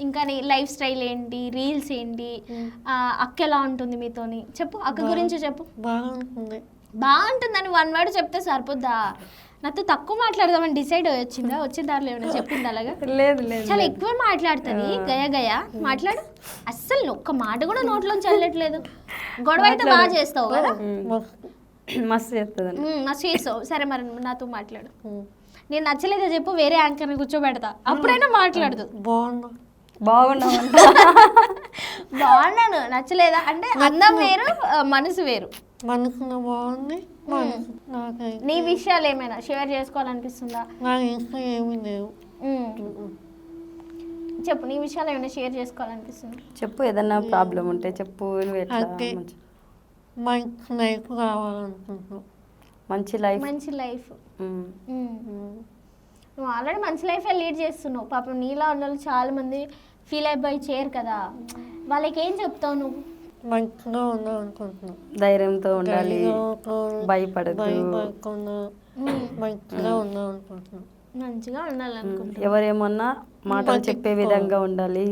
ఇంకా నీ life style ఏంటి, రీల్స్ ఏంటి, అక్క ఎలా ఉంటుంది మీతోని చెప్పు, అక్క గురించి చెప్పు. బాగుంటుందని 1 word చెప్తే సరిపోద్దా? నాతో తక్కువ మాట్లాడదామని డిసైడ్ వచ్చిందా? వచ్చే దారిలో ఏమైనా చెప్పింది అలాగా? లేదు లేదు, చాలా ఎక్కువ మాట్లాడుతుంది, గయా గయా మాట్లాడు. అస్సలు ఒక్క మాట కూడా నోట్లోంచి వెళ్ళట్లేదు. గొడవ అయితే బాగా చేస్తావు కదా? మస్తు చేస్తుంది, మస్తు చేస్తావు. సరే మరి నాతో మాట్లాడు. నేను నచ్చలేదో చెప్పు, వేరే యాంకర్ని కూర్చోబెడతా, అప్పుడైనా మాట్లాడదు. బాగున్నాను నచ్చలేదా అంటే అందం వేరు, మనసు వేరు. బాగుంది. నీ విషయాలు ఏమైనా షేర్ చేసుకోవాలనిపిస్తుందా? ఏమి లేవు. చెప్పు, నీ విషయాలు ఏమైనా షేర్ చేసుకోవాలనిపిస్తుంది చెప్పు. ఏదన్నా ప్రాబ్లం ఉంటే చెప్పు. నువ్వు ఎట్లా మంచి లైఫ్ కావాలనుకుంటున్నావు? మంచి లైఫ్. మంచి లైఫ్. నువ్వు ఆల్రెడీ మంచి లైఫ్ లీడ్ చేస్తున్నావు. పాపం నీలా ఉన్న వాళ్ళు చాలా మంది ఫీల్ అయిపోయి చేయరు కదా, వాళ్ళకి ఏం చెప్తావు నువ్వు? మంచిగా ఉండాలనుకుంటున్నావు. ధైర్యంతో ఉండాలి, భయపడకుండా మంచిగా ఉండాలనుకుంటున్నావు. మంచిగా ఉండాలనుకుంటున్నావు. ఎవరేమన్నా మాటలు చెప్పే విధంగా ఉండాలి.